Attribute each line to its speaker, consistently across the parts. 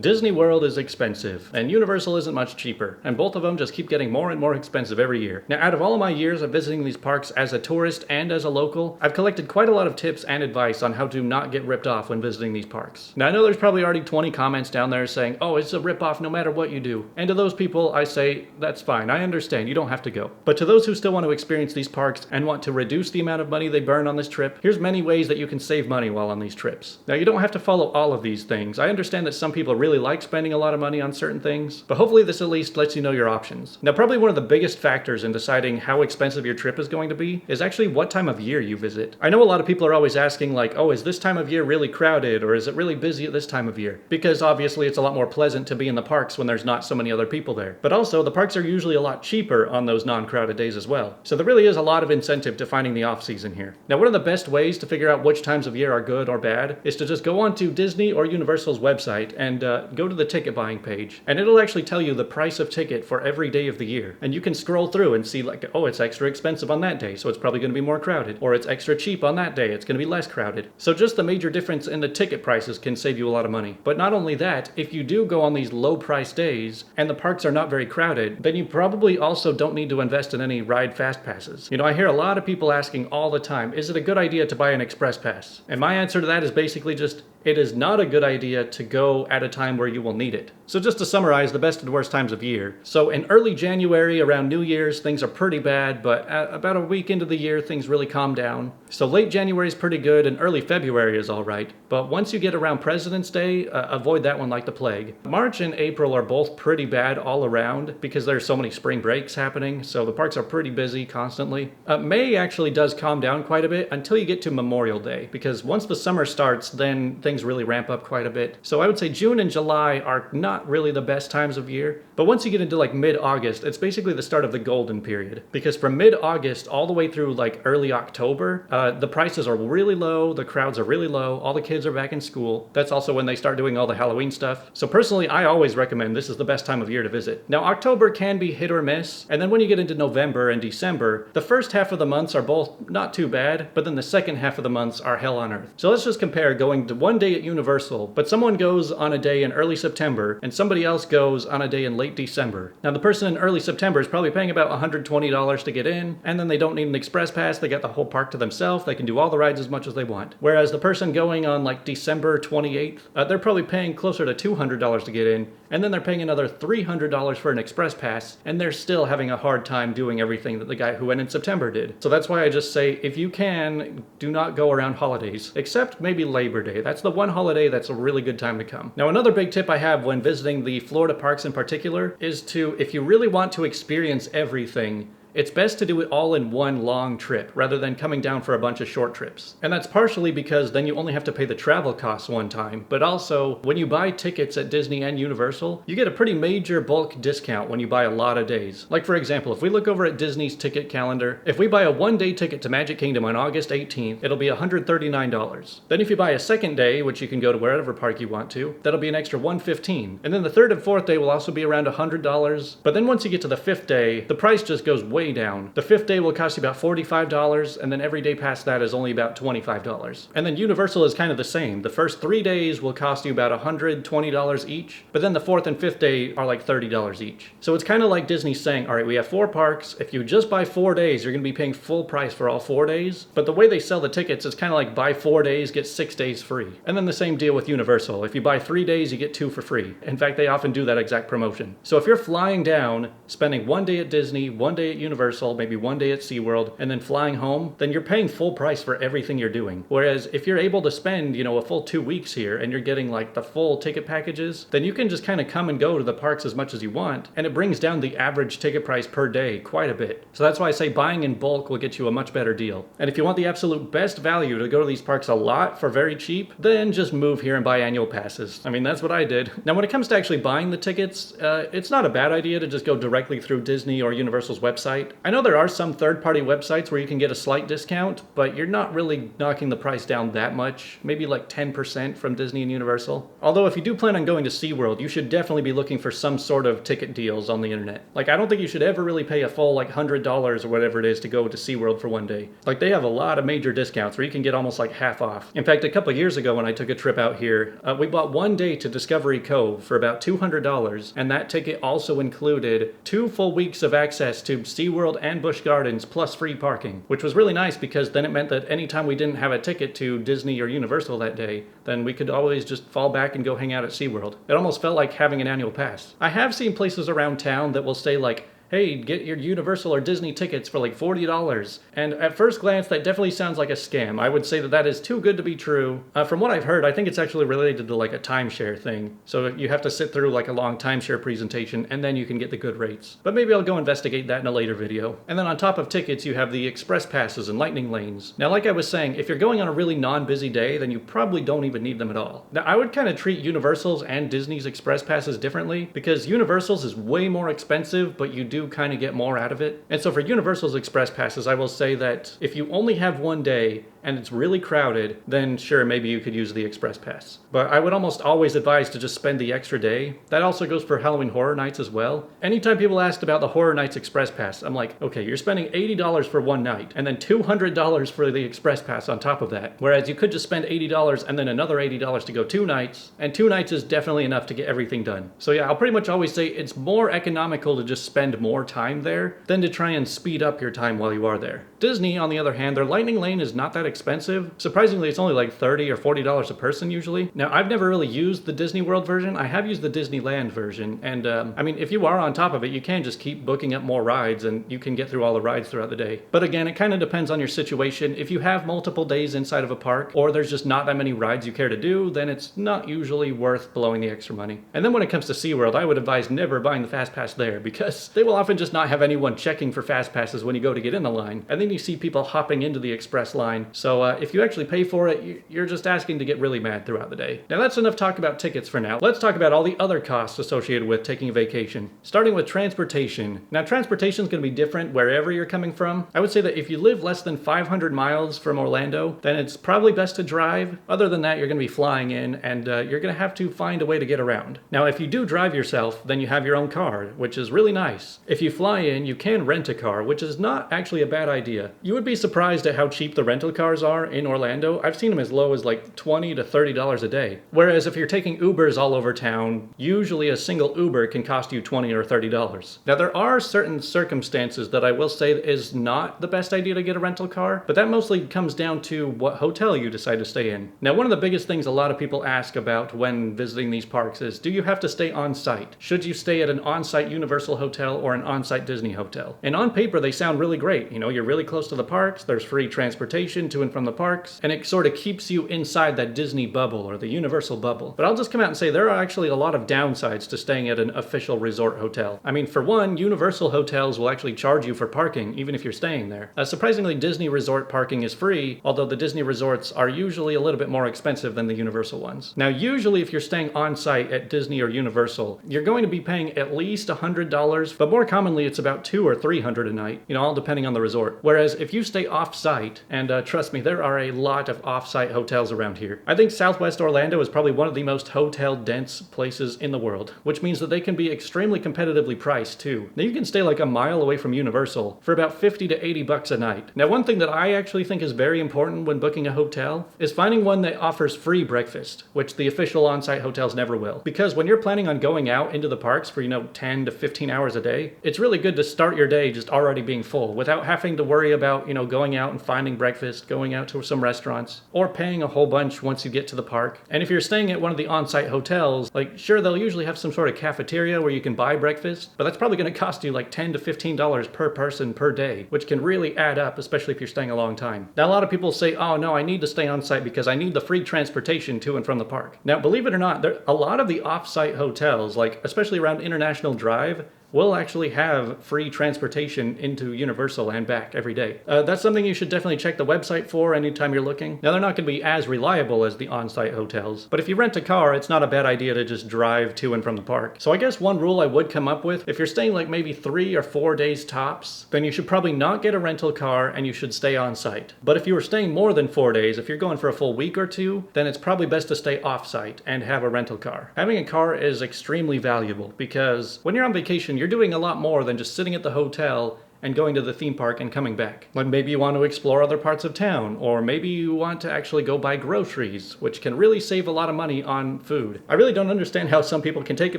Speaker 1: Disney World is expensive, and Universal isn't much cheaper, and both of them just keep getting more and more expensive every year. Now, out of all of my years of visiting these parks as a tourist and as a local, I've collected quite a lot of tips and advice on how to not get ripped off when visiting these parks. Now, I know there's probably already 20 comments down there saying, oh, it's a rip-off no matter what you do. And to those people, I say, that's fine, I understand, you don't have to go. But to those who still want to experience these parks and want to reduce the amount of money they burn on this trip, here's many ways that you can save money while on these trips. Now, you don't have to follow all of these things. I understand that some people really like spending a lot of money on certain things, but hopefully this at least lets you know your options. Now, probably one of the biggest factors in deciding how expensive your trip is going to be is actually what time of year you visit. I know a lot of people are always asking like, oh, is this time of year really crowded, or is it really busy at this time of year? Because obviously it's a lot more pleasant to be in the parks when there's not so many other people there. But also the parks are usually a lot cheaper on those non-crowded days as well. So there really is a lot of incentive to finding the off-season here. Now, one of the best ways to figure out which times of year are good or bad is to just go onto Disney or Universal's website and go to the ticket buying page, and it'll actually tell you the price of ticket for every day of the year. And you can scroll through and see like, oh, it's extra expensive on that day, so it's probably going to be more crowded, or it's extra cheap on that day, it's going to be less crowded. So just the major difference in the ticket prices can save you a lot of money. But not only that, if you do go on these low price days and the parks are not very crowded, then you probably also don't need to invest in any ride fast passes. You know, I hear a lot of people asking all the time, is it a good idea to buy an express pass? And my answer to that is basically just, it is not a good idea to go at a time where you will need it. So just to summarize the best and worst times of year. So in early January, around New Year's, things are pretty bad, but about a week into the year, things really calm down. So late January is pretty good, and early February is all right. But once you get around President's Day, avoid that one like the plague. March and April are both pretty bad all around because there's so many spring breaks happening, so the parks are pretty busy constantly. May actually does calm down quite a bit until you get to Memorial Day, because once the summer starts, then things really ramp up quite a bit. So I would say June and July are not really the best times of year, but once you get into like mid-August, it's basically the start of the golden period, because from mid-August all the way through like early October, the prices are really low, the crowds are really low, all the kids are back in school. That's also when they start doing all the Halloween stuff. So personally, I always recommend this is the best time of year to visit. Now, October can be hit or miss, and then when you get into November and December, the first half of the months are both not too bad, but then the second half of the months are hell on earth. So let's just compare going to one day at Universal, but someone goes on a day in early September, and somebody else goes on a day in late December. Now, the person in early September is probably paying about $120 to get in, and then they don't need an express pass, they got the whole park to themselves, they can do all the rides as much as they want. Whereas the person going on like December 28th, they're probably paying closer to $200 to get in, and then they're paying another $300 for an express pass, and they're still having a hard time doing everything that the guy who went in September did. So that's why I just say, if you can, do not go around holidays, except maybe Labor Day. That's the one holiday that's a really good time to come. Now, another big tip I have when visiting the Florida parks in particular is to, if you really want to experience everything, it's best to do it all in one long trip rather than coming down for a bunch of short trips. And that's partially because then you only have to pay the travel costs one time, but also when you buy tickets at Disney and Universal, you get a pretty major bulk discount when you buy a lot of days. Like for example, if we look over at Disney's ticket calendar, if we buy a one-day ticket to Magic Kingdom on August 18th, it'll be $139. Then if you buy a second day, which you can go to wherever park you want to, that'll be an extra $115. And then the third and fourth day will also be around $100. But then once you get to the fifth day, the price just goes way down. The fifth day will cost you about $45, and then every day past that is only about $25. And then Universal is kind of the same. The first 3 days will cost you about $120 each, but then the fourth and fifth day are like $30 each. So it's kind of like Disney saying, all right, we have 4 parks. If you just buy 4 days, you're going to be paying full price for all 4 days. But the way they sell the tickets is kind of like buy 4 days, get 6 days free. And then the same deal with Universal. If you buy 3 days, you get 2 for free. In fact, they often do that exact promotion. So if you're flying down, spending 1 day at Disney, 1 day at Universal, maybe 1 day at SeaWorld, and then flying home, then you're paying full price for everything you're doing. Whereas if you're able to spend, a full 2 weeks here and you're getting like the full ticket packages, then you can just kind of come and go to the parks as much as you want, and it brings down the average ticket price per day quite a bit. So that's why I say buying in bulk will get you a much better deal. And if you want the absolute best value to go to these parks a lot for very cheap, then just move here and buy annual passes. I mean, that's what I did. Now, when it comes to actually buying the tickets, it's not a bad idea to just go directly through Disney or Universal's website. website. I know there are some third-party websites where you can get a slight discount, but you're not really knocking the price down that much, maybe like 10% from Disney and Universal. Although if you do plan on going to SeaWorld, you should definitely be looking for some sort of ticket deals on the internet. Like, I don't think you should ever really pay a full like $100 or whatever it is to go to SeaWorld for one day. Like, they have a lot of major discounts where you can get almost like half off. In fact, a couple of years ago when I took a trip out here, we bought one day to Discovery Cove for about $200, and that ticket also included 2 full weeks of access to SeaWorld and Busch Gardens plus free parking, which was really nice because then it meant that anytime we didn't have a ticket to Disney or Universal that day, then we could always just fall back and go hang out at SeaWorld. It almost felt like having an annual pass. I have seen places around town that will say like, hey, get your Universal or Disney tickets for like $40. And at first glance, that definitely sounds like a scam. I would say that that is too good to be true. From what I've heard, I think it's actually related to like a timeshare thing. So you have to sit through like a long timeshare presentation and then you can get the good rates. But maybe I'll go investigate that in a later video. And then on top of tickets, you have the express passes and lightning lanes. Now, like I was saying, if you're going on a really non-busy day, then you probably don't even need them at all. Now, I would kind of treat Universal's and Disney's express passes differently because Universal's is way more expensive, but you do kind of get more out of it. And so for Universal's express passes, I will say that if you only have one day and it's really crowded, then sure, maybe you could use the express pass. But I would almost always advise to just spend the extra day. That also goes for Halloween Horror Nights as well. Anytime people asked about the Horror Nights express pass, I'm like, okay, you're spending $80 for one night and then $200 for the express pass on top of that. Whereas you could just spend $80 and then another $80 to go 2 nights, and 2 nights is definitely enough to get everything done. So yeah, I'll pretty much always say it's more economical to just spend more time there than to try and speed up your time while you are there. Disney, on the other hand, their lightning lane is not that expensive. Surprisingly, it's only like $30 or $40 a person usually. Now, I've never really used the Disney World version. I have used the Disneyland version. And I mean, if you are on top of it, you can just keep booking up more rides and you can get through all the rides throughout the day. But again, it kind of depends on your situation. If you have multiple days inside of a park or there's just not that many rides you care to do, then it's not usually worth blowing the extra money. And then when it comes to SeaWorld, I would advise never buying the Fast Pass there because they will often just not have anyone checking for Fast Passes when you go to get in the line. And then you see people hopping into the express line. So if you actually pay for it, you're just asking to get really mad throughout the day. Now that's enough talk about tickets for now. Let's talk about all the other costs associated with taking a vacation. Starting with transportation. Now transportation is going to be different wherever you're coming from. I would say that if you live less than 500 miles from Orlando, then it's probably best to drive. Other than that, you're going to be flying in and you're going to have to find a way to get around. Now if you do drive yourself, then you have your own car, which is really nice. If you fly in, you can rent a car, which is not actually a bad idea. You would be surprised at how cheap the rental cars are in Orlando. I've seen them as low as like $20 to $30 a day. Whereas if you're taking Ubers all over town, usually a single Uber can cost you $20 or $30. Now there are certain circumstances that I will say is not the best idea to get a rental car, but that mostly comes down to what hotel you decide to stay in. Now one of the biggest things a lot of people ask about when visiting these parks is, do you have to stay on site? Should you stay at an on-site Universal hotel or an on-site Disney hotel? And on paper they sound really great. You know, you're really close to the parks, there's free transportation to and from the parks, and it sort of keeps you inside that Disney bubble or the Universal bubble. But I'll just come out and say there are actually a lot of downsides to staying at an official resort hotel. I mean, for one, Universal hotels will actually charge you for parking even if you're staying there. Surprisingly, Disney resort parking is free, although the Disney resorts are usually a little bit more expensive than the Universal ones. Now, usually if you're staying on site at Disney or Universal, you're going to be paying at least $100, but more commonly it's about $200 or $300 a night, you know, all depending on the resort. Whereas if you stay off-site, and trust me, there are a lot of off-site hotels around here. I think Southwest Orlando is probably one of the most hotel-dense places in the world, which means that they can be extremely competitively priced too. Now you can stay like a mile away from Universal for about $50 to $80 a night. Now one thing that I actually think is very important when booking a hotel is finding one that offers free breakfast, which the official on-site hotels never will. Because when you're planning on going out into the parks for, 10 to 15 hours a day, it's really good to start your day just already being full without having to worry about, going out and finding breakfast, going out to some restaurants, or paying a whole bunch once you get to the park. And if you're staying at one of the on-site hotels, sure, they'll usually have some sort of cafeteria where you can buy breakfast, but that's probably going to cost you like $10 to $15 per person per day, which can really add up, especially if you're staying a long time. Now, a lot of people say, oh no, I need to stay on-site because I need the free transportation to and from the park. Now, believe it or not, a lot of the off-site hotels, especially around International Drive, will actually have free transportation into Universal and back every day. That's something you should definitely check the website for anytime you're looking. Now, they're not going to be as reliable as the on-site hotels, but if you rent a car, it's not a bad idea to just drive to and from the park. So I guess one rule I would come up with, if you're staying like maybe 3 or 4 days tops, then you should probably not get a rental car and you should stay on site. But if you were staying more than 4 days, if you're going for a full week or two, then it's probably best to stay off-site and have a rental car. Having a car is extremely valuable because when you're on vacation, you're doing a lot more than just sitting at the hotel and going to the theme park and coming back. Like maybe you want to explore other parts of town, or maybe you want to actually go buy groceries, which can really save a lot of money on food. I really don't understand how some people can take a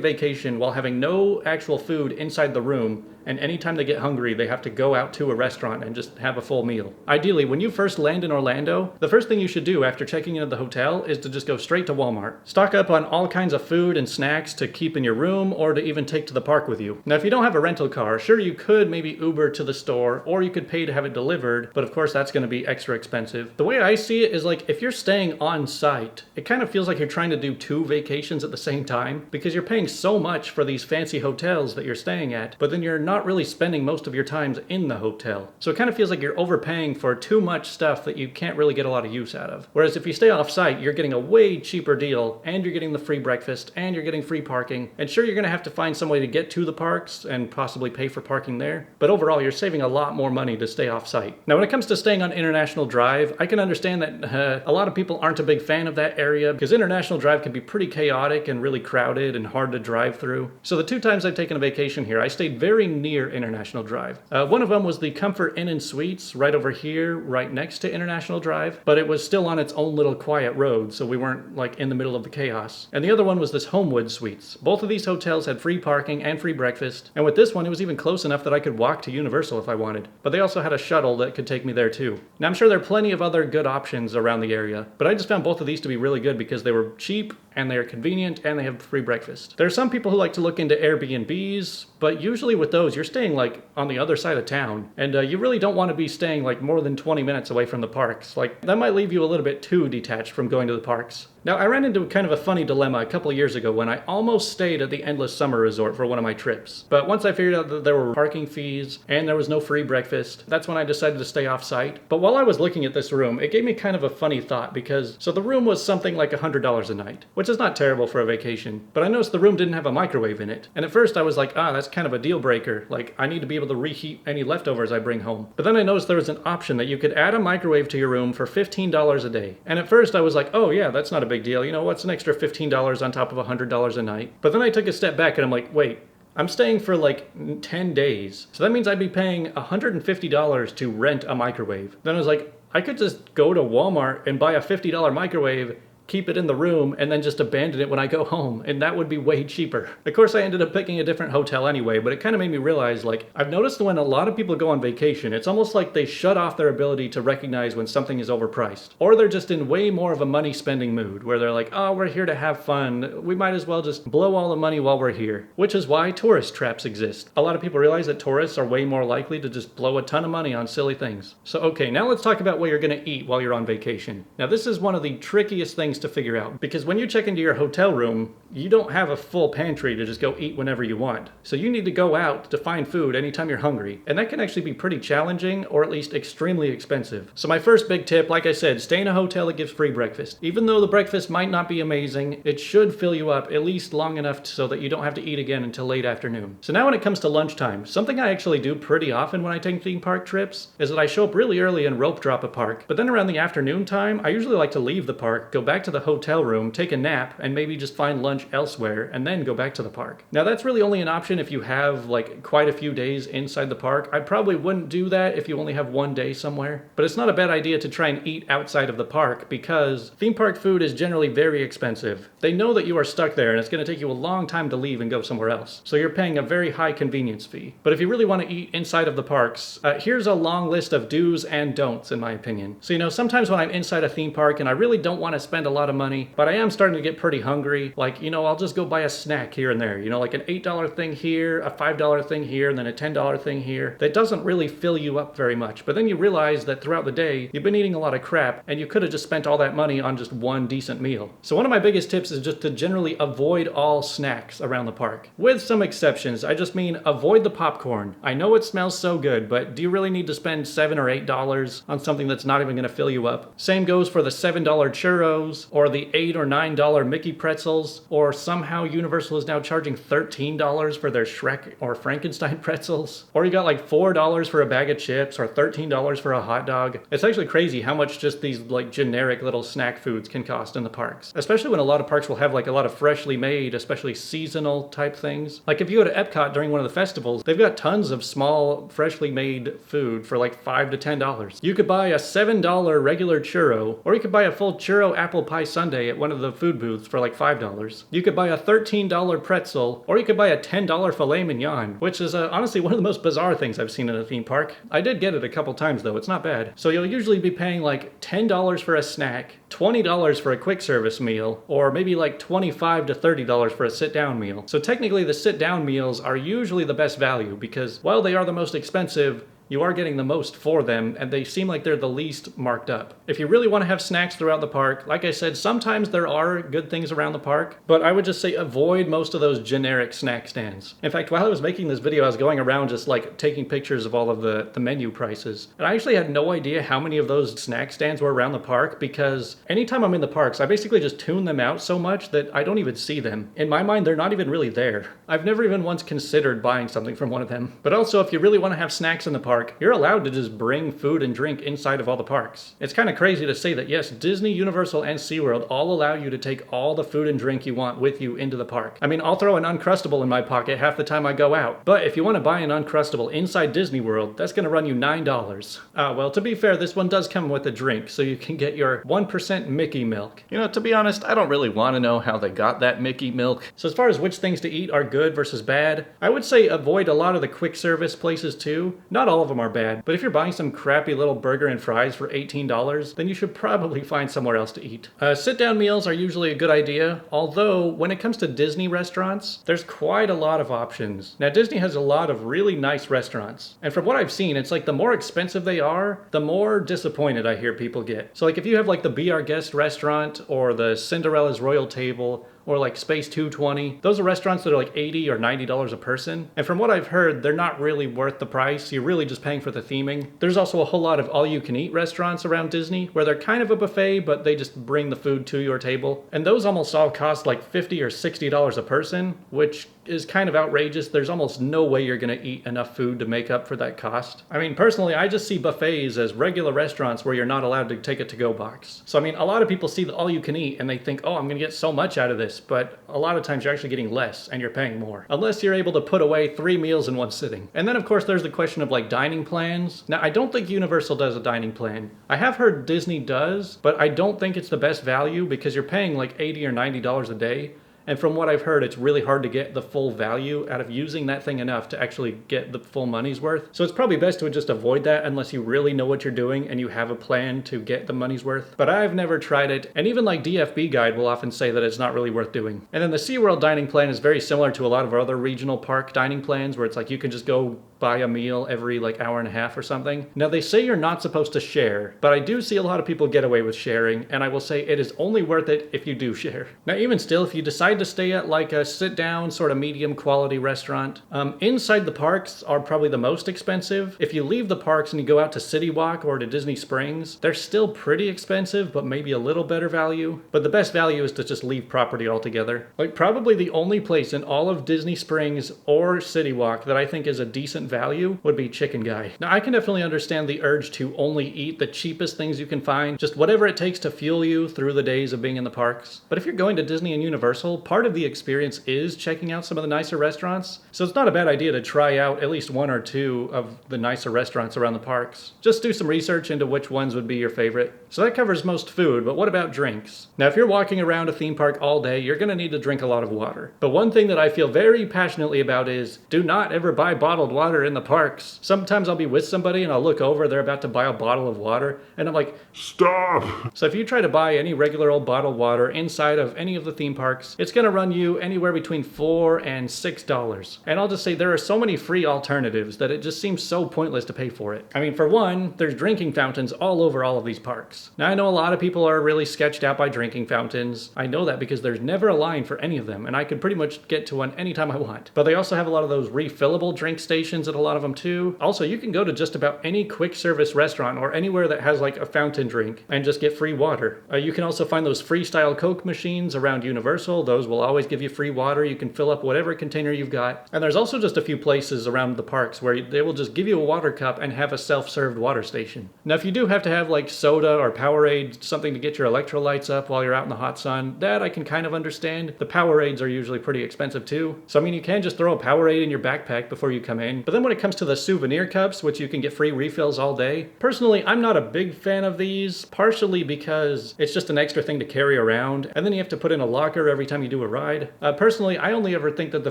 Speaker 1: vacation while having no actual food inside the room, and anytime they get hungry, they have to go out to a restaurant and just have a full meal. Ideally, when you first land in Orlando, the first thing you should do after checking into the hotel is to just go straight to Walmart. Stock up on all kinds of food and snacks to keep in your room or to even take to the park with you. Now, if you don't have a rental car, sure, you could maybe Uber to the store, or you could pay to have it delivered, but of course that's going to be extra expensive. The way I see it is like, if you're staying on site, it kind of feels like you're trying to do 2 vacations at the same time, because you're paying so much for these fancy hotels that you're staying at, but then you're not really spending most of your times in the hotel. So it kind of feels like you're overpaying for too much stuff that you can't really get a lot of use out of. Whereas if you stay off site, you're getting a way cheaper deal, and you're getting the free breakfast, and you're getting free parking, and sure, you're going to have to find some way to get to the parks and possibly pay for parking there, but overall you're saving a lot more money to stay off site. Now, when it comes to staying on International Drive, I can understand that a lot of people aren't a big fan of that area because International Drive can be pretty chaotic and really crowded and hard to drive through. So the 2 times I've taken a vacation here, I stayed very near International Drive. One of them was the Comfort Inn and Suites right over here, right next to International Drive, but it was still on its own little quiet road, so we weren't like in the middle of the chaos. And the other one was this Homewood Suites. Both of these hotels had free parking and free breakfast, and with this one, it was even close enough that I could walk to Universal if I wanted. But they also had a shuttle that could take me there too. Now, I'm sure there are plenty of other good options around the area, but I just found both of these to be really good because they were cheap and they are convenient and they have free breakfast. There are some people who like to look into Airbnbs, but usually with those, you're staying like on the other side of town, and you really don't want to be staying like more than 20 minutes away from the parks. Like, that might leave you a little bit too detached from going to the parks. Now, I ran into kind of a funny dilemma a couple of years ago when I almost stayed at the Endless Summer Resort for one of my trips. But once I figured out that there were parking fees and there was no free breakfast, that's when I decided to stay off site. But while I was looking at this room, it gave me kind of a funny thought because, so the room was something like $100 a night, which is not terrible for a vacation. But I noticed the room didn't have a microwave in it. And at first I was like, that's kind of a deal breaker. Like, I need to be able to reheat any leftovers I bring home. But then I noticed there was an option that you could add a microwave to your room for $15 a day. And at first I was like, oh yeah, that's not a big deal. You know, what's an extra $15 on top of $100 a night? But then I took a step back and I'm like, wait, I'm staying for like 10 days. So that means I'd be paying $150 to rent a microwave. Then I was like, I could just go to Walmart and buy a $50 microwave, keep it in the room, and then just abandon it when I go home, and that would be way cheaper. Of course, I ended up picking a different hotel anyway, but it kind of made me realize, like, I've noticed when a lot of people go on vacation, it's almost like they shut off their ability to recognize when something is overpriced. Or they're just in way more of a money-spending mood, where they're like, oh, we're here to have fun, we might as well just blow all the money while we're here. Which is why tourist traps exist. A lot of people realize that tourists are way more likely to just blow a ton of money on silly things. So okay, now let's talk about what you're gonna eat while you're on vacation. Now, this is one of the trickiest things to figure out, because when you check into your hotel room, you don't have a full pantry to just go eat whenever you want. So you need to go out to find food anytime you're hungry, and that can actually be pretty challenging, or at least extremely expensive. So my first big tip, like I said, stay in a hotel that gives free breakfast. Even though the breakfast might not be amazing, it should fill you up at least long enough so that you don't have to eat again until late afternoon. So now when it comes to lunchtime, something I actually do pretty often when I take theme park trips is that I show up really early and rope drop a park, but then around the afternoon time, I usually like to leave the park, go back to the hotel room, take a nap, and maybe just find lunch elsewhere, and then go back to the park. Now, that's really only an option if you have like quite a few days inside the park. I probably wouldn't do that if you only have one day somewhere, but it's not a bad idea to try and eat outside of the park because theme park food is generally very expensive. They know that you are stuck there and it's going to take you a long time to leave and go somewhere else, so you're paying a very high convenience fee. But if you really want to eat inside of the parks, here's a long list of do's and don'ts in my opinion. So, you know, sometimes when I'm inside a theme park and I really don't want to spend a lot of money, but I am starting to get pretty hungry. Like, you know, I'll just go buy a snack here and there, you know, like an $8 thing here, a $5 thing here, and then a $10 thing here. That doesn't really fill you up very much. But then you realize that throughout the day, you've been eating a lot of crap, and you could have just spent all that money on just one decent meal. So one of my biggest tips is just to generally avoid all snacks around the park. With some exceptions, I just mean avoid the popcorn. I know it smells so good, but do you really need to spend $7 or $8 on something that's not even going to fill you up? Same goes for the $7 churros, or the $8 or $9 Mickey pretzels, or somehow Universal is now charging $13 for their Shrek or Frankenstein pretzels. Or you got like $4 for a bag of chips, or $13 for a hot dog. It's actually crazy how much just these like generic little snack foods can cost in the parks. Especially when a lot of parks will have like a lot of freshly made, especially seasonal type things. Like if you go to Epcot during one of the festivals, they've got tons of small, freshly made food for like $5 to $10. You could buy a $7 regular churro, or you could buy a full churro apple pie sundae at one of the food booths for like $5. You could buy a $13 pretzel, or you could buy a $10 filet mignon, which is honestly one of the most bizarre things I've seen in a theme park. I did get it a couple times though, it's not bad. So you'll usually be paying like $10 for a snack, $20 for a quick service meal, or maybe like $25 to $30 for a sit-down meal. So technically the sit-down meals are usually the best value because while they are the most expensive, you are getting the most for them, and they seem like they're the least marked up. If you really want to have snacks throughout the park, like I said, sometimes there are good things around the park, but I would just say avoid most of those generic snack stands. In fact, while I was making this video, I was going around just like taking pictures of all of the menu prices, and I actually had no idea how many of those snack stands were around the park because anytime I'm in the parks, I basically just tune them out so much that I don't even see them. In my mind, they're not even really there. I've never even once considered buying something from one of them. But also, if you really want to have snacks in the park, you're allowed to just bring food and drink inside of all the parks. It's kind of crazy to say that yes, Disney, Universal, and SeaWorld all allow you to take all the food and drink you want with you into the park. I mean, I'll throw an Uncrustable in my pocket half the time I go out. But if you want to buy an Uncrustable inside Disney World, that's going to run you $9. Well, to be fair, this one does come with a drink, so you can get your 1% Mickey milk. You know, to be honest, I don't really want to know how they got that Mickey milk. So as far as which things to eat are good versus bad, I would say avoid a lot of the quick service places too. Not all of them are bad, but if you're buying some crappy little burger and fries for $18, then you should probably find somewhere else to eat. Sit-down meals are usually a good idea, although when it comes to Disney restaurants, there's quite a lot of options. Now, Disney has a lot of really nice restaurants, and from what I've seen, it's like the more expensive they are, the more disappointed I hear people get. So like if you have like the Be Our Guest restaurant, or the Cinderella's Royal Table, or like Space 220. Those are restaurants that are like $80 or $90 a person. And from what I've heard, they're not really worth the price. You're really just paying for the theming. There's also a whole lot of all-you-can-eat restaurants around Disney where they're kind of a buffet, but they just bring the food to your table. And those almost all cost like $50 or $60 a person, which is kind of outrageous. There's almost no way you're going to eat enough food to make up for that cost. I mean, personally, I just see buffets as regular restaurants where you're not allowed to take a to-go box. So I mean, a lot of people see the all-you-can-eat and they think, oh, I'm going to get so much out of this. But a lot of times you're actually getting less and you're paying more. Unless you're able to put away 3 meals in one sitting. And then of course there's the question of like dining plans. Now I don't think Universal does a dining plan. I have heard Disney does, but I don't think it's the best value because you're paying like $80 or $90 a day. And from what I've heard, it's really hard to get the full value out of using that thing enough to actually get the full money's worth. So it's probably best to just avoid that unless you really know what you're doing and you have a plan to get the money's worth. But I've never tried it, and even like DFB Guide will often say that it's not really worth doing. And then the SeaWorld dining plan is very similar to a lot of our other regional park dining plans where it's like you can just go buy a meal every like hour and a half or something. Now they say you're not supposed to share, but I do see a lot of people get away with sharing, and I will say it is only worth it if you do share. Now even still, if you decide to stay at like a sit-down sort of medium quality restaurant, inside the parks are probably the most expensive. If you leave the parks and you go out to City Walk or to Disney Springs, they're still pretty expensive, but maybe a little better value. But the best value is to just leave property altogether. Like probably the only place in all of Disney Springs or City Walk that I think is a decent value would be Chicken Guy. Now I can definitely understand the urge to only eat the cheapest things you can find, just whatever it takes to fuel you through the days of being in the parks. But if you're going to Disney and Universal, part of the experience is checking out some of the nicer restaurants, so it's not a bad idea to try out at least one or two of the nicer restaurants around the parks. Just do some research into which ones would be your favorite. So that covers most food, but what about drinks? Now, if you're walking around a theme park all day, you're going to need to drink a lot of water. But one thing that I feel very passionately about is do not ever buy bottled water in the parks. Sometimes I'll be with somebody and I'll look over, they're about to buy a bottle of water, and I'm like, stop! So if you try to buy any regular old bottled water inside of any of the theme parks, it's going to run you anywhere between $4 and $6. And I'll just say there are so many free alternatives that it just seems so pointless to pay for it. I mean, for one, there's drinking fountains all over all of these parks. Now, I know a lot of people are really sketched out by drinking fountains. I know that because there's never a line for any of them, and I can pretty much get to one anytime I want. But they also have a lot of those refillable drink stations at a lot of them too. Also, you can go to just about any quick service restaurant or anywhere that has like a fountain drink and just get free water. You can also find those freestyle Coke machines around Universal. Those will always give you free water. You can fill up whatever container you've got. And there's also just a few places around the parks where they will just give you a water cup and have a self-served water station. Now, if you do have to have like soda or Powerade, something to get your electrolytes up while you're out in the hot sun, that I can kind of understand. The Powerades are usually pretty expensive too. So I mean, you can just throw a Powerade in your backpack before you come in. But then when it comes to the souvenir cups, which you can get free refills all day, personally, I'm not a big fan of these, partially because it's just an extra thing to carry around, and then you have to put in a locker every time you do a ride. Personally, I only ever think that the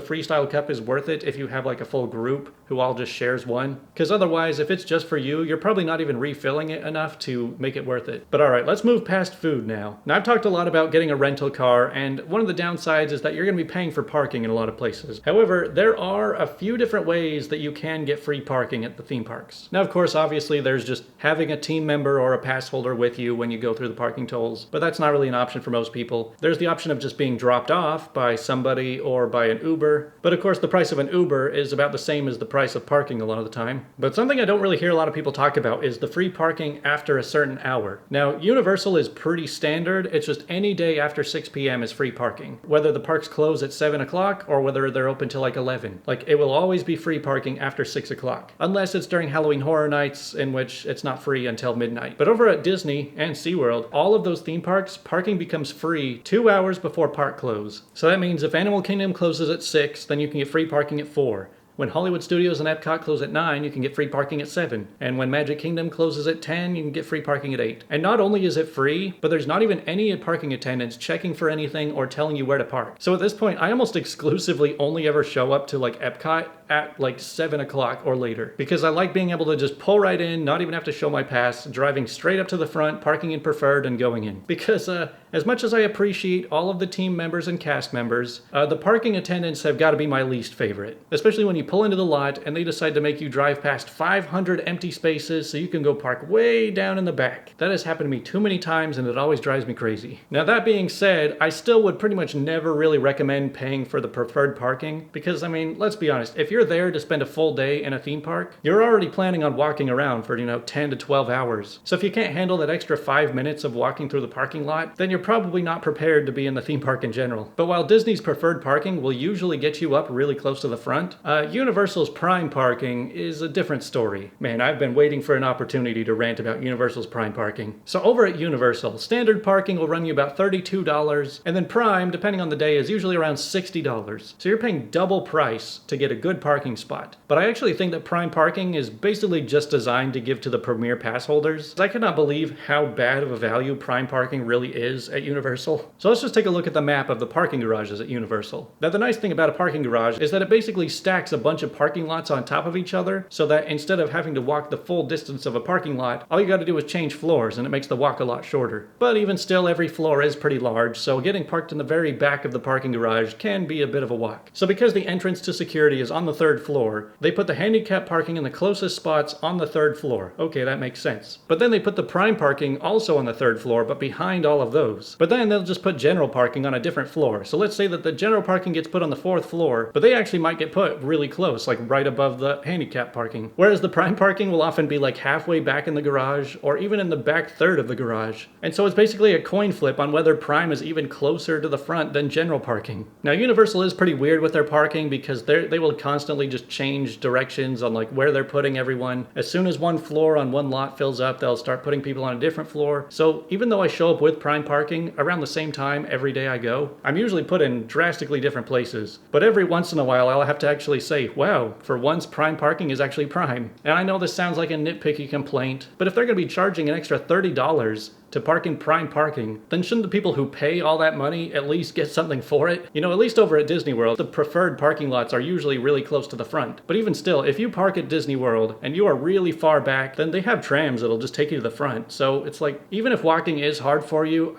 Speaker 1: freestyle cup is worth it if you have like a full group who all just shares one. Because otherwise, if it's just for you, you're probably not even refilling it enough to make it worth it. But alright, let's move past food now. Now, I've talked a lot about getting a rental car, and one of the downsides is that you're going to be paying for parking in a lot of places. However, there are a few different ways that you can get free parking at the theme parks. Now, of course, obviously, there's just having a team member or a pass holder with you when you go through the parking tolls, but that's not really an option for most people. There's the option of just being dropped off by somebody or by an Uber, but of course, the price of an Uber is about the same as the price of parking a lot of the time. But something I don't really hear a lot of people talk about is the free parking after a certain hour. Now, Universal is pretty standard. It's just any day after 6 p.m. is free parking. Whether the parks close at 7 o'clock or whether they're open till like 11. Like, it will always be free parking after 6 o'clock. Unless it's during Halloween Horror Nights, in which it's not free until midnight. But over at Disney and SeaWorld, all of those theme parks, parking becomes free 2 hours before park close. So that means if Animal Kingdom closes at 6, then you can get free parking at 4. When Hollywood Studios and Epcot close at 9, you can get free parking at 7. And when Magic Kingdom closes at 10, you can get free parking at 8. And not only is it free, but there's not even any parking attendants checking for anything or telling you where to park. So at this point, I almost exclusively only ever show up to like Epcot at like 7 o'clock or later. Because I like being able to just pull right in, not even have to show my pass, driving straight up to the front, parking in preferred, and going in. Because as much as I appreciate all of the team members and cast members, the parking attendants have got to be my least favorite. Especially when you pull into the lot and they decide to make you drive past 500 empty spaces so you can go park way down in the back. That has happened to me too many times and it always drives me crazy. Now, that being said, I still would pretty much never really recommend paying for the preferred parking because, I mean, let's be honest, if you're there to spend a full day in a theme park, you're already planning on walking around for, 10 to 12 hours. So if you can't handle that extra 5 minutes of walking through the parking lot, then you're probably not prepared to be in the theme park in general. But while Disney's preferred parking will usually get you up really close to the front, Universal's Prime parking is a different story. Man, I've been waiting for an opportunity to rant about Universal's Prime parking. So over at Universal, standard parking will run you about $32, and then Prime, depending on the day, is usually around $60. So you're paying double price to get a good parking spot. But I actually think that Prime parking is basically just designed to give to the premier pass holders. I cannot believe how bad of a value Prime parking really is at Universal. So let's just take a look at the map of the parking garages at Universal. Now, the nice thing about a parking garage is that it basically stacks a bunch of parking lots on top of each other so that instead of having to walk the full distance of a parking lot, all you got to do is change floors and it makes the walk a lot shorter. But even still, every floor is pretty large, so getting parked in the very back of the parking garage can be a bit of a walk. So because the entrance to security is on the 3rd floor, they put the handicap parking in the closest spots on the 3rd floor. Okay, that makes sense. But then they put the Prime parking also on the 3rd floor, but behind all of those. But then they'll just put general parking on a different floor. So let's say that the general parking gets put on the 4th floor, but they actually might get put really close, like right above the handicap parking. Whereas the Prime parking will often be like halfway back in the garage, or even in the back third of the garage. And so it's basically a coin flip on whether Prime is even closer to the front than general parking. Now, Universal is pretty weird with their parking because they will constantly just change directions on like where they're putting everyone. As soon as one floor on one lot fills up, they'll start putting people on a different floor. So even though I show up with Prime parking, parking around the same time every day I go. I'm usually put in drastically different places, but every once in a while I'll have to actually say, wow, for once prime parking is actually prime. And I know this sounds like a nitpicky complaint, but if they're going to be charging an extra $30 to park in prime parking, then shouldn't the people who pay all that money at least get something for it? You know, at least over at Disney World, the preferred parking lots are usually really close to the front. But even still, if you park at Disney World and you are really far back, then they have trams that'll just take you to the front. So it's like, even if walking is hard for you,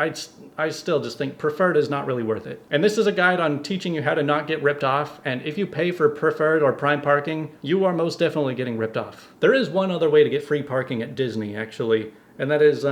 Speaker 1: I still just think preferred is not really worth it. And this is a guide on teaching you how to not get ripped off, and if you pay for preferred or prime parking, you are most definitely getting ripped off. There is one other way to get free parking at Disney, actually. And that is,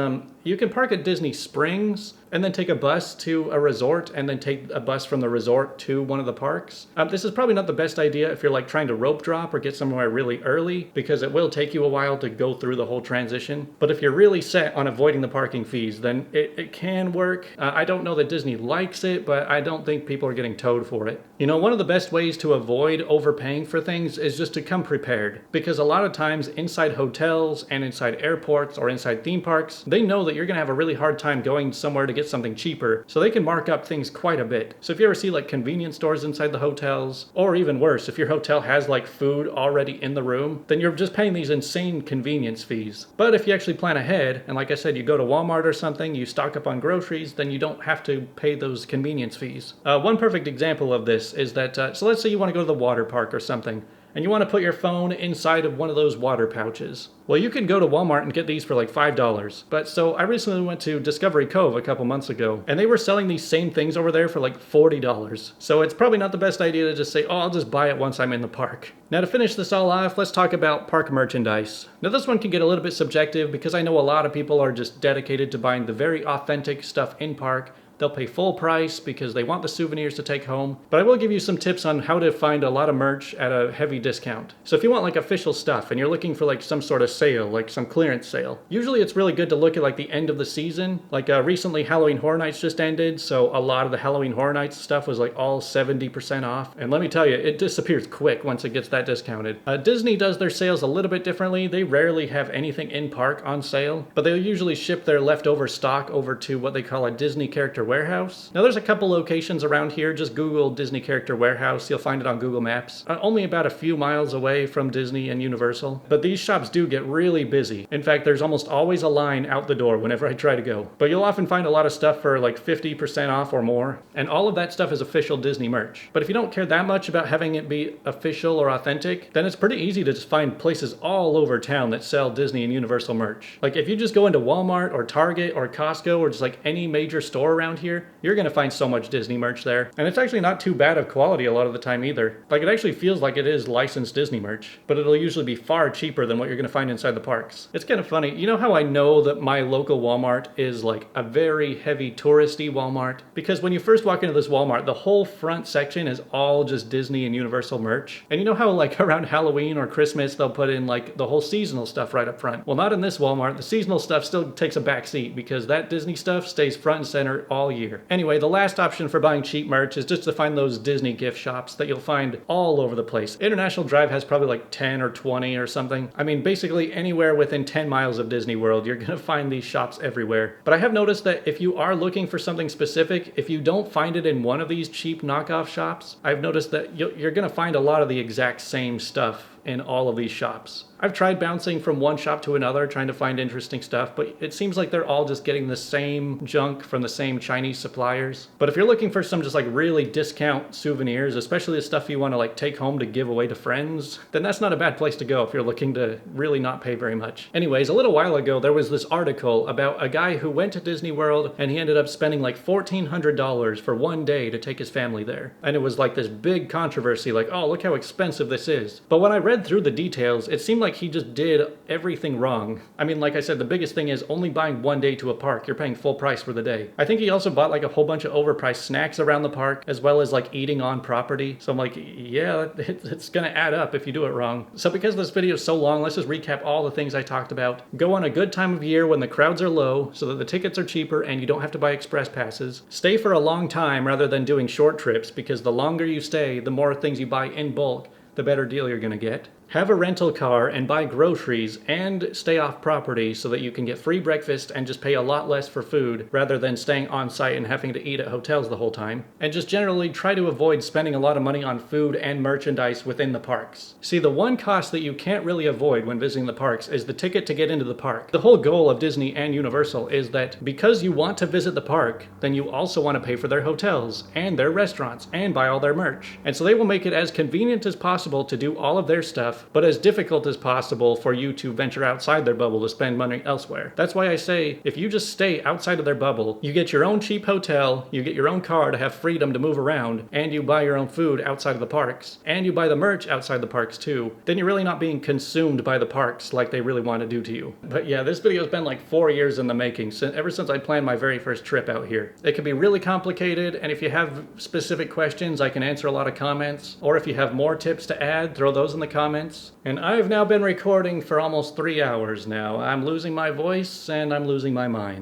Speaker 1: you can park at Disney Springs and then take a bus to a resort and then take a bus from the resort to one of the parks. This is probably not the best idea if you're like trying to rope drop or get somewhere really early, because it will take you a while to go through the whole transition. But if you're really set on avoiding the parking fees, then it can work. I don't know that Disney likes it, but I don't think people are getting towed for it. You know, one of the best ways to avoid overpaying for things is just to come prepared, because a lot of times inside hotels and inside airports or inside theme parks, they know that you're going to have a really hard time going somewhere to get something cheaper, so they can mark up things quite a bit. So if you ever see like convenience stores inside the hotels, or even worse, if your hotel has like food already in the room, then you're just paying these insane convenience fees. But if you actually plan ahead, and like I said, you go to Walmart or something, you stock up on groceries, then you don't have to pay those convenience fees. One perfect example of this is that, so let's say you want to go to the water park or something, and you want to put your phone inside of one of those water pouches. Well, you can go to Walmart and get these for like $5. But so I recently went to Discovery Cove a couple months ago, and they were selling these same things over there for like $40. So it's probably not the best idea to just say, oh, I'll just buy it once I'm in the park. Now to finish this all off, let's talk about park merchandise. Now this one can get a little bit subjective because I know a lot of people are just dedicated to buying the very authentic stuff in park. They'll pay full price because they want the souvenirs to take home. But I will give you some tips on how to find a lot of merch at a heavy discount. So if you want like official stuff and you're looking for like some sort of sale, like some clearance sale, usually it's really good to look at like the end of the season. Like recently Halloween Horror Nights just ended, so a lot of the Halloween Horror Nights stuff was like all 70% off. And let me tell you, it disappears quick once it gets that discounted. Disney does their sales a little bit differently. They rarely have anything in park on sale, but they'll usually ship their leftover stock over to what they call a Disney Character Warehouse. Now there's a couple locations around here. Just Google Disney Character Warehouse. You'll find it on Google Maps. Only about a few miles away from Disney and Universal. But these shops do get really busy. In fact, there's almost always a line out the door whenever I try to go. But you'll often find a lot of stuff for like 50% off or more. And all of that stuff is official Disney merch. But if you don't care that much about having it be official or authentic, then it's pretty easy to just find places all over town that sell Disney and Universal merch. Like if you just go into Walmart or Target or Costco or just like any major store around here, you're going to find so much Disney merch there. And it's actually not too bad of quality a lot of the time either. Like it actually feels like it is licensed Disney merch, but it'll usually be far cheaper than what you're going to find inside the parks. It's kind of funny. You know how I know that my local Walmart is like a very heavy touristy Walmart? Because when you first walk into this Walmart, the whole front section is all just Disney and Universal merch. And you know how like around Halloween or Christmas, they'll put in like the whole seasonal stuff right up front? Well, not in this Walmart. The seasonal stuff still takes a back seat because that Disney stuff stays front and center all year. Anyway, the last option for buying cheap merch is just to find those Disney gift shops that you'll find all over the place. International Drive has probably like 10 or 20 or something. I mean, basically anywhere within 10 miles of Disney World, you're going to find these shops everywhere. But I have noticed that if you are looking for something specific, if you don't find it in one of these cheap knockoff shops, I've noticed that you're going to find a lot of the exact same stuff in all of these shops. I've tried bouncing from one shop to another trying to find interesting stuff, but it seems like they're all just getting the same junk from the same Chinese suppliers. But if you're looking for some just like really discount souvenirs, especially the stuff you want to like take home to give away to friends, then that's not a bad place to go if you're looking to really not pay very much. Anyways, a little while ago there was this article about a guy who went to Disney World and he ended up spending like $1,400 for one day to take his family there. And it was like this big controversy, like, oh, look how expensive this is. But when I read through the details, it seemed like he just did everything wrong. I mean, like I said, the biggest thing is only buying one day to a park. You're paying full price for the day. I think he also bought like a whole bunch of overpriced snacks around the park, as well as like eating on property. So I'm like, yeah, it's gonna add up if you do it wrong. So because this video is so long, let's just recap all the things I talked about. Go on a good time of year when the crowds are low so that the tickets are cheaper and you don't have to buy express passes. Stay for a long time rather than doing short trips, because the longer you stay, the more things you buy in bulk, the better deal you're gonna get. have a rental car and buy groceries and stay off property so that you can get free breakfast and just pay a lot less for food rather than staying on site and having to eat at hotels the whole time. And just generally try to avoid spending a lot of money on food and merchandise within the parks. See, the one cost that you can't really avoid when visiting the parks is the ticket to get into the park. The whole goal of Disney and Universal is that because you want to visit the park, then you also want to pay for their hotels and their restaurants and buy all their merch. And so they will make it as convenient as possible to do all of their stuff, but as difficult as possible for you to venture outside their bubble to spend money elsewhere. That's why I say, if you just stay outside of their bubble, you get your own cheap hotel, you get your own car to have freedom to move around, and you buy your own food outside of the parks, and you buy the merch outside the parks too, then you're really not being consumed by the parks like they really want to do to you. But yeah, this video's been like 4 years in the making, ever since I planned my very first trip out here. It can be really complicated, and if you have specific questions, I can answer a lot of comments, or if you have more tips to add, throw those in the comments. And I've now been recording for almost 3 hours now. I'm losing my voice, and I'm losing my mind.